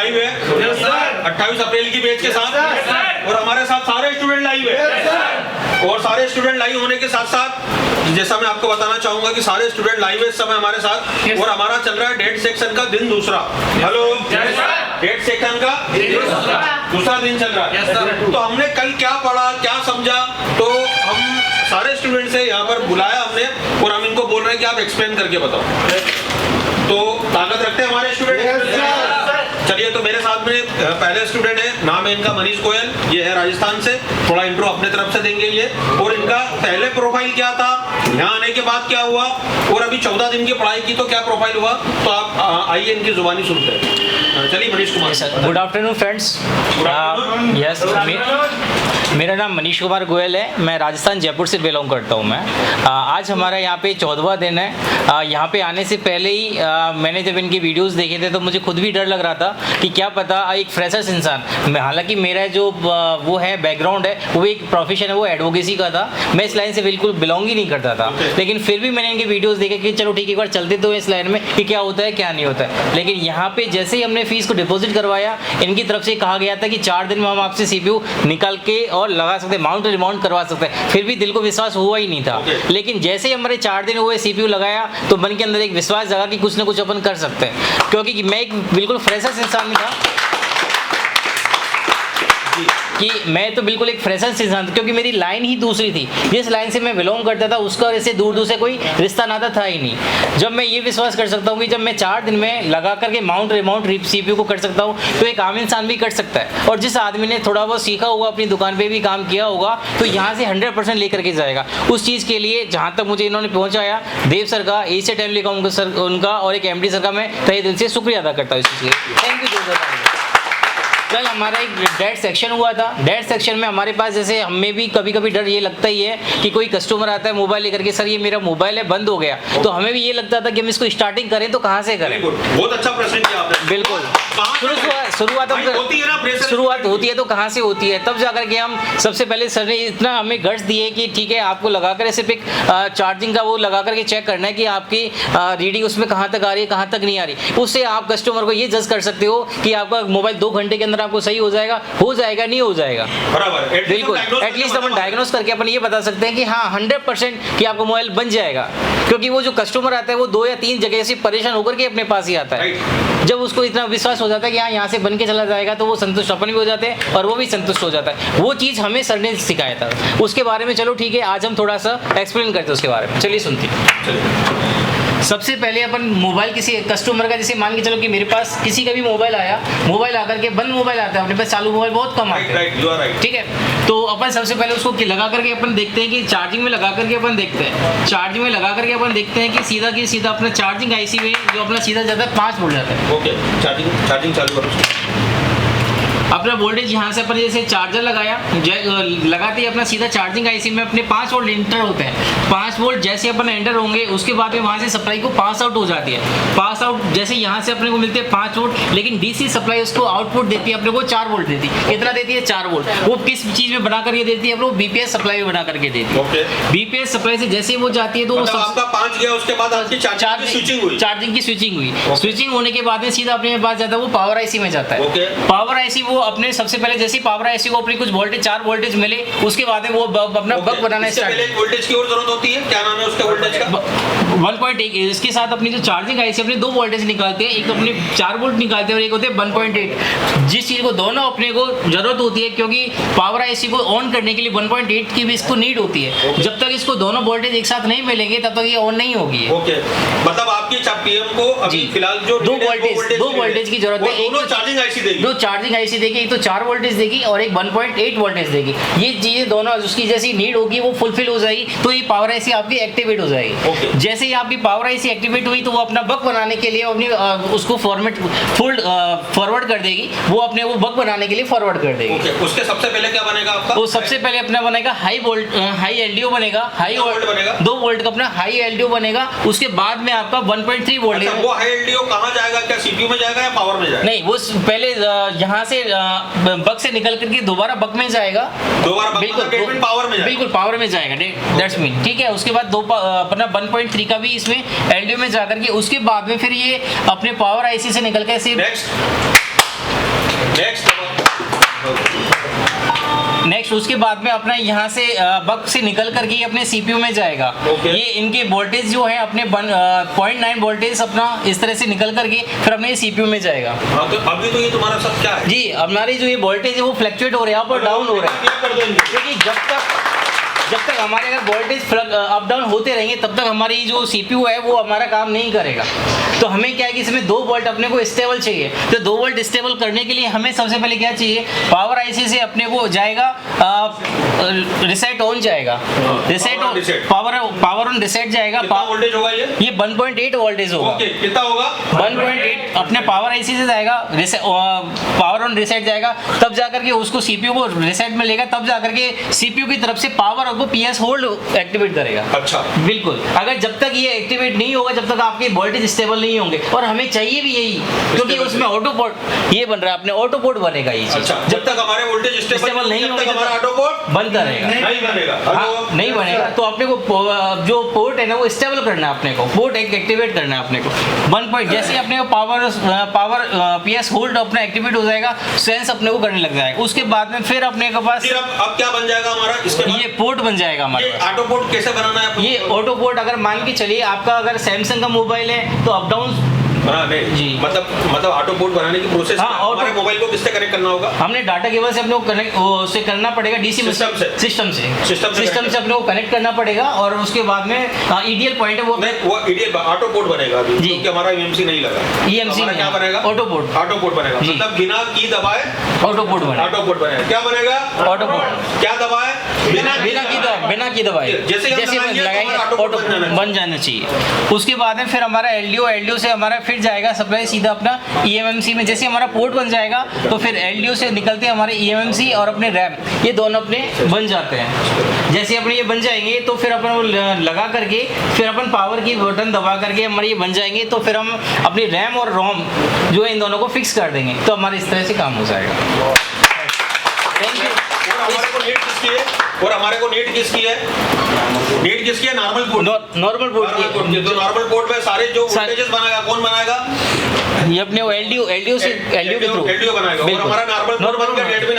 Live है 28 अप्रैल की batch के साथ, और हमारे साथ सारे स्टूडेंट लाइव है। और सारे स्टूडेंट लाइव होने के साथ साथ जैसा मैं आपको बताना चाहूंगा कि सारे स्टूडेंट लाइव है इस समय हमारे साथ, और हमारा चल रहा है डेट सेक्शन का दिन दूसरा। हेलो, डेट सेक्शन का दूसरा दिन चल रहा है। तो हमने कल क्या पढ़ा, क्या समझा, तो हम सारे स्टूडेंट से यहाँ पर बुलाया हमने, और हम इनको बोल रहे हैं कि आप एक्सप्लेन करके बताओ। तो ताकत रखते हैं हमारे स्टूडेंट। चलिए, तो मेरे साथ में पहले स्टूडेंट है, नाम है इनका मनीष गोयल, ये है राजस्थान से। थोड़ा इंट्रो अपने तरफ से देंगे ये, और इनका पहले प्रोफाइल क्या था, यहाँ आने के बाद क्या हुआ, और अभी 14 दिन की पढ़ाई की तो क्या प्रोफाइल हुआ। तो आप आइए इनकी जुबानी सुनते हैं। चलिए Manish Kumar. Good afternoon friends. Yes, मेरा नाम मनीष कुमार गोयल है, मैं राजस्थान जयपुर से बिलोंग करता हूँ। मैं आज हमारा यहाँ पे 14वां दिन है। यहाँ पे आने से पहले ही मैंने जब इनके वीडियोस देखे थे तो मुझे खुद भी डर लग रहा था कि क्या पता एक फ्रेशर्स इंसान, हालांकि मेरा जो वो है बैकग्राउंड है, वो एक प्रोफेशन है, वो एडवोकेसी का था। मैं इस लाइन से बिल्कुल बिलोंग ही नहीं करता था, लेकिन फिर भी मैंने इनके वीडियोस देखे कि चलो ठीक है, एक बार चलते तो इस लाइन में कि क्या होता है क्या नहीं होता है। लेकिन यहाँ पे जैसे ही हमने फीस को डिपॉजिट करवाया, इनकी तरफ से कहा गया था कि 4 दिन में हम आपसे CPU निकाल के और लगा सकते हैं, माउंट रिमाउंट करवा सकते हैं। फिर भी दिल को विश्वास हुआ ही नहीं था। लेकिन जैसे ही हमारे 4 दिन हुए CPU लगाया, तो मन के अंदर एक विश्वास जगा कि कुछ ना कुछ अपन कर सकते हैं, क्योंकि मैं एक बिल्कुल फ्रेशर्स इंसान था कि मैं तो बिल्कुल एक फ्रेशर्स इंसान था, क्योंकि मेरी लाइन ही दूसरी थी। जिस लाइन से मैं बिलोंग करता था उसका इससे दूर दूर से कोई रिश्ता नाता था ही नहीं। जब मैं ये विश्वास कर सकता हूँ कि जब मैं 4 दिन में लगा करके माउंट रिमाउंट CPU को कर सकता हूँ, तो एक आम इंसान भी कर सकता है। और जिस आदमी ने थोड़ा बहुत सीखा होगा, अपनी दुकान पर भी काम किया होगा, तो यहाँ से 100% लेकर के जाएगा। उस चीज़ के लिए जहाँ तक मुझे इन्होंने पहुँचाया, देव सर का, एशिया टेलीकॉम सर उनका, और एक MD सर का मैं तहे दिल से शुक्रिया अदा करता हूँ इस चीज़ के लिए। Thank you Dev sir. कल हमारा एक डेट सेक्शन हुआ था। डेट सेक्शन में हमारे पास, जैसे हमें भी कभी कभी डर ये लगता ही है कि कोई कस्टमर आता है मोबाइल लेकर के, सर ये मेरा मोबाइल है बंद हो गया, तो हमें भी ये लगता था कि हम इसको स्टार्टिंग करें तो कहाँ से करें। बहुत अच्छा प्रश्न किया आपने। बिल्कुल, शुरुआत होती है तो कहाँ से होती है, तब जाकर के हम सबसे पहले सर ने इतना हमें गट्स दिए कि ठीक है, आपको लगा कर सिर्फ एक चार्जिंग का वो लगा करके चेक करना है कि आपकी रीडिंग उसमें कहाँ तक आ रही है, कहाँ तक नहीं आ रही। उससे आप कस्टमर को ये जज कर सकते हो कि आपका मोबाइल 2 घंटे के अंदर आपको सही हो जाएगा नहीं हो जाएगा। बराबर, बिल्कुल, एटलीस्ट अपन डायग्नोस करके अपन ये बता सकते हैं कि हाँ 100% कि आपका मोबाइल बन जाएगा। क्योंकि वो जो कस्टमर आता है वो 2 या 3 जगह से परेशान होकर के अपने पास ही आता है। जब उसको इतना विश्वास हो जाता है कि हाँ यहाँ से बन के चला जाएगा, तो वो संतुष्ट अपन भी हो जाते हैं और वो भी संतुष्ट हो जाता है। वो चीज़ हमें सर ने सिखाया था। उसके बारे में चलो ठीक है, आज हम थोड़ा सा एक्सप्लेन करते हैं उसके बारे में। चलिए सुनते हैं। सबसे पहले अपन मोबाइल किसी कस्टमर का, जैसे मान के चलो कि मेरे पास किसी का भी मोबाइल आया, मोबाइल आकर के बंद मोबाइल आता है, अपने पास चालू मोबाइल बहुत कम आते हैं, ठीक है। तो अपन सबसे पहले उसको लगा करके अपन देखते हैं कि चार्जिंग में लगा करके अपन देखते हैं, चार्जिंग में लगा करके अपन देखते हैं कि सीधा अपना चार्जिंग IC में जो अपना सीधा जाता है 5 वोल्ट जाता है। ओके, चार्जिंग चालू करो। अपना वोल्टेज यहाँ से अपन जैसे चार्जर लगाया, लगाते ही अपना सीधा चार्जिंग IC में अपने 5 वोल्ट एंटर होते हैं। 5 वोल्ट जैसे अपन एंटर होंगे, उसके बाद में वहाँ से सप्लाई को पास आउट हो जाती है। पास आउट जैसे यहाँ से अपने को मिलते हैं 5 वोल्ट, लेकिन DC सप्लाई उसको आउटपुट देती है अपने को 4 वोल्ट देती है। कितना देती है? 4 वोल्ट। वो किस चीज़ में बना करके देती है? अपने को BPS सप्लाई में बना करके देती है। BPS सप्लाई से जैसे वो जाती है तो आपका 5 गया, उसके बाद आपकी चार्जिंग की स्विचिंग हुई। स्विचिंग होने के बाद में सीधा अपने पास जाता है, वो पावर IC में जाता है। पावर IC वो अपने सबसे पहले जैसे पावर IC को अपनी कुछ वोल्टेज 4 वोल्टेज मिले, उसके बाद में वो अपना बक बनाना स्टार्ट। पहले वोल्टेज की और जरूरत होती है, क्या नाम है उसके वोल्टेज का? 1.1। इसके साथ अपनी जो चार्जिंग IC अपने 2 वोल्टेज निकालते हैं, एक अपने 4 वोल्ट निकालते हैं और एक होते हैं 1.8। जिस चीज को दोनों अपने को जरूरत होती है, क्योंकि पावर IC को ऑन करने के लिए 1.8 की भी इसको नीड होती है। जब तक इसको दोनों वोल्टेज एक साथ नहीं मिलेंगे तब तक ये ऑन नहीं होगी। मतलब आपकी PM को अभी फिलहाल जो 2 वोल्टेज की जरूरत है। एक चार्जिंग IC देगी, 2 चार्जिंग IC देगी, एक तो 4 वोल्टेज देगी और एक 1.8 वोल्टेज देगी। ये चीजें दोनों उसकी जैसी नीड होगी वो फुलफिल हो जाएगी, तो ये पावर IC आपकी एक्टिवेट हो जाएगी। जैसे ही आपकी पावर IC एक्टिवेट हुई तो वो अपना बक बनाने के लिए अपनी उसको फॉरवर्ड कर देगी, वो अपने वो बक बनाने के लिए फॉरवर्ड कर देगी। उसके सबसे पहले क्या बनेगा आपका? वो सबसे पहले अपना बनेगा हाई LDO बनेगा, हाई वोल्ट बनेगा, 2 वोल्ट का अपना हाई LDO बनेगा। उसके बाद में आपका 1.3 वोल्ट। वो हाई LDO कहाँ जाएगा? क्या CPU में जाएगा या पावर में जाएगा? नहीं, वो पहले यहाँ से बक से निकल करके दोबारा बक में जाएगा, बिल्कुल पावर में जाएगा, बिल्कुल पावर में जाएगा। दैट्स मीन, ठीक है। उसके बाद अपना 1.3 का भी इसमें LDO में जाकर के उसके बाद में फिर ये अपने पावर IC से निकल के नेक्स्ट उसके बाद में अपना यहाँ से बक से निकल करके ये अपने सीपीयू में जाएगा। Okay. ये इनके वोल्टेज जो है अपने 0.9 वोल्टेज अपना इस तरह से निकल करके फिर अपने सीपीयू में जाएगा। हाँ, तो अभी तो ये तुम्हारा सब क्या है जी हमारी जो ये वोल्टेज है वो फ्लक्चुएट हो रहा है, अप और डाउन हो रहा है, कर दो इनको। क्योंकि जब तक हमारे अगर वोल्टेज अप डाउन होते रहेंगे तब तक हमारी जो सीपीयू है वो हमारा काम नहीं करेगा। तो हमें क्या है कि इसमें 2 वोल्ट अपने को स्टेबल चाहिए। तो 2 वोल्ट स्टेबल करने के लिए हमें सबसे पहले क्या चाहिए, पावर आईसी से अपने को जाएगा रिसेट ऑन जाएगा, रिसेट पावर ऑन रिसेट जाएगा। कितना वोल्टेज होगा ये 1.8 वोल्टेज होगा। ओके, कितना होगा 1.8 अपने पावर आईसी से जाएगा, पावर ऑन रिसेट जाएगा, तब जाकर के उसको सीपीयू को रिसेट में लेगा, तब जाकर के सीपीयू की तरफ से पावर को पीएस होल्ड एक्टिवेट करेगा। अच्छा, बिल्कुल। अगर जब तक ये एक्टिवेट नहीं होगा, जब तक आपके वोल्टेज स्टेबल नहीं होंगे, और हमें चाहिए भी यही, क्योंकि उसमें ऑटो पोर्ट ये बन रहा है, अपने ऑटो पोर्ट बनेगा ये चीज। अच्छा, जब तक हमारे वोल्टेज स्टेबल नहीं होगा हमारा ऑटो पोर्ट बनता रहेगा, नहीं बनेगा। हाँ, नहीं बनेगा। तो अपने को जो पोर्ट है ना वो स्टेबल करना है, अपने को पोर्ट एक्टिवेट करना है अपने को 1 पॉइंट। जैसे अपने को पावर पीएस होल्ड अपना एक्टिवेट हो जाएगा, सेंस अपने को करने लग जाएगा। उसके बाद में फिर अपने के पास अब क्या बन जाएगा हमारा, इसके ये पोर्ट बन जाएगा हमारे ये ऑटो पोर्ट कैसे बनाना है? ये ऑटो पोर्ट अगर मान के चलिए आपका अगर सैमसंग का मोबाइल है तो अप डाउन जी, मतलब ऑटो पोर्ट बनाने की प्रोसेस हमारे मोबाइल को किससे कनेक्ट करना होगा? हमने डाटा केबल से अपने को कनेक्ट से करना पड़ेगा, डीसी सिस्टम से अपने को कनेक्ट करना पड़ेगा। और उसके बाद में ईडीएल पॉइंट है वो ईडीएल ऑटो पोर्ट बनेगा अभी, क्योंकि हमारा ईएमसी नहीं लगा। ईएमसी क्या बनेगा? ऑटो पोर्ट बनेगा, मतलब बिना की दबाए ऑटो पोर्ट बनेगा। क्या बनेगा? Auto port. क्या दबाए? बिना की दबाए जैसे लगाएंगे ऑटो बन जाना चाहिए। उसके बाद में फिर हमारा एलडीओ से हमारा फिर जाएगा सप्लाई सीधा अपना ईएमएमसी में। जैसे हमारा पोर्ट बन जाएगा तो फिर एलडीओ से निकलते हमारे ईएमएमसी और अपने रैम, ये दोनों अपने बन जाते हैं। जैसे अपने ये बन जाएंगे तो फिर अपन वो लगा करके फिर अपन पावर की बटन दबा करके हमारे ये बन जाएंगे, तो फिर हम अपनी रैम और रोम जो है इन दोनों को फिक्स कर देंगे, तो हमारे इस तरह से काम हो जाएगा। Thank you. और हमारे को नीट किसकी है? नीट किसकी है? Normal port. नॉर्मल पोर्ट की। तो नॉर्मल पोर्ट में सारे जो वोल्टेजेस बनाएगा कौन बनाएगा? ये अपने एलडीओ के थ्रू बनाएगा। और हमारा नॉर्मल पोर्ट बन गया, डेट में